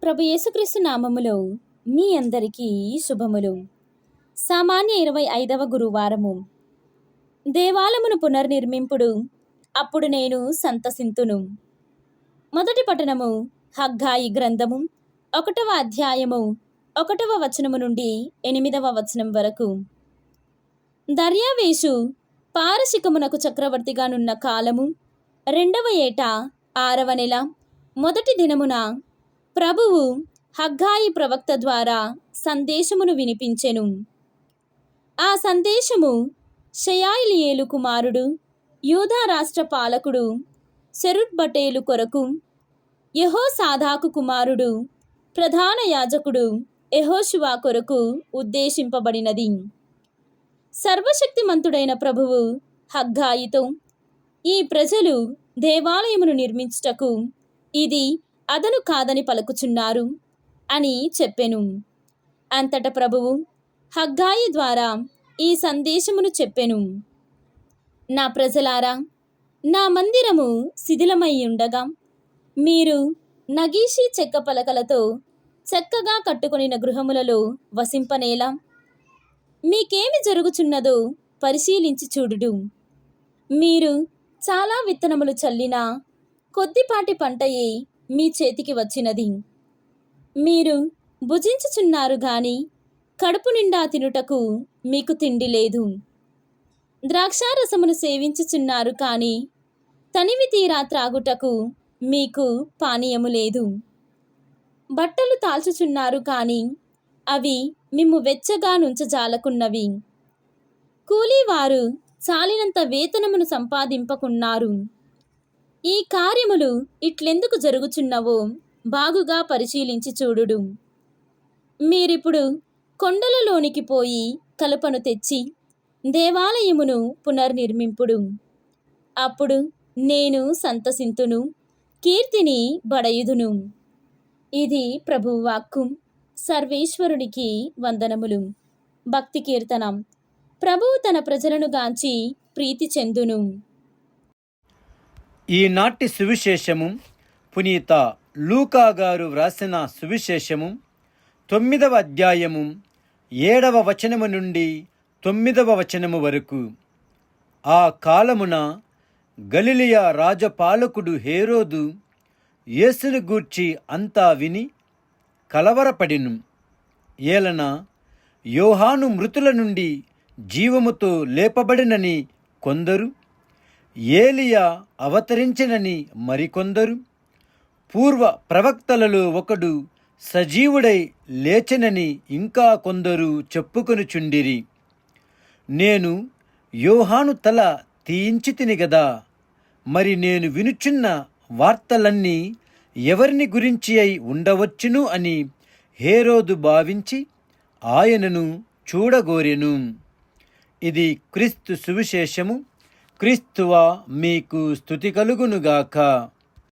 ప్రభు యేసుక్రీస్తు నామములో మీ అందరికీ శుభములు. సామాన్య 25వ గురువారము. దేవాలమును పునర్నిర్మింపుడు, అప్పుడు నేను సంతసింతును. మొదటి పట్టణము హగ్గాయి గ్రంథము 1వ అధ్యాయము 1వ వచనము నుండి 8వ వచనం వరకు. దర్యావేషు పారశికమునకు చక్రవర్తిగానున్న కాలము 2వ ఏట 6వ నెల మొదటి దినమున ప్రభువు హగ్గాయి ప్రవక్త ద్వారా సందేశమును వినిపించెను. ఆ సందేశము షయాయిలియేలు కుమారుడు, యూదా రాష్ట్ర పాలకుడు సెరుబ్బటేలు కొరకు, యెహోసాదాకు కుమారుడు, ప్రధాన యాజకుడు యెహోషువ కొరకు ఉద్దేశింపబడినది. సర్వశక్తిమంతుడైన ప్రభువు హగ్గాయితో, ఈ ప్రజలు దేవాలయమును నిర్మించుటకు ఇది అదను కాదని పలుకుచున్నారు అని చెప్పెను. అంతట ప్రభువు హగ్గాయి ద్వారా ఈ సందేశమును చెప్పెను. నా ప్రజలారా, నా మందిరము శిథిలమై ఉండగా మీరు నగీషీ చెక్క పలకలతో చక్కగా కట్టుకొనిన గృహములలో వసింపనేలా? మీకేమి జరుగుచున్నదో పరిశీలించి చూడుడు. మీరు చాలా విత్తనములు చల్లినా కొద్దిపాటి పంటయే మీ చేతికి వచ్చినది. మీరు భుజించుచున్నారు గాని కడుపు నిండా తినుటకు మీకు తిండి లేదు. ద్రాక్షారసమును సేవించుచున్నారు కానీ తనివి తీరా త్రాగుటకు మీకు పానీయము లేదు. బట్టలు తాల్చుచున్నారు కానీ అవి మిమ్ము వెచ్చగా నుంచజాలకున్నవి. కూలీవారు చాలినంత వేతనమును సంపాదింపకున్నారు. ఈ కార్యములు ఇట్లెందుకు జరుగుచున్నవో బాగుగా పరిశీలించి చూడుడు. మీరిప్పుడు కొండలలోనికి పోయి కలపను తెచ్చి దేవాలయమును పునర్నిర్మింపుడు. అప్పుడు నేను సంతసింతును, కీర్తిని బడయుదును. ఇది ప్రభువు వాక్కు. సర్వేశ్వరునికి వందనములు. భక్తి కీర్తనం. ప్రభువు తన ప్రజలను గాంచి ప్రీతి చెందును. ఈనాటి సువిశేషము పునీత లూకా గారు వ్రాసిన సువిశేషము 9వ అధ్యాయము 7వ వచనము నుండి 9వ వచనము వరకు. ఆ కాలమున గలిలయ రాజపాలకుడు హేరోదు యేసును గూర్చి అంతా విని కలవరపడెను. ఏలన యోహాను మృతుల నుండి జీవముతో లేపబడినని కొందరు, ఏలియా అవతరించినని మరికొందరు, పూర్వ ప్రవక్తలలో ఒకడు సజీవుడై లేచెనని ఇంకా కొందరు చెప్పుకొనుచుండిరి. నేను యోహాను తల తీయించితిని గదా, మరి నేను వినుచున్న వార్తలన్నీ ఎవరిని గురించి అయి ఉండవచ్చును అని హేరోదు భావించి ఆయనను చూడగోరెను. ఇది క్రీస్తు సువిశేషము. క్రీస్తువా మీకు స్తుతి కలుగునుగాక.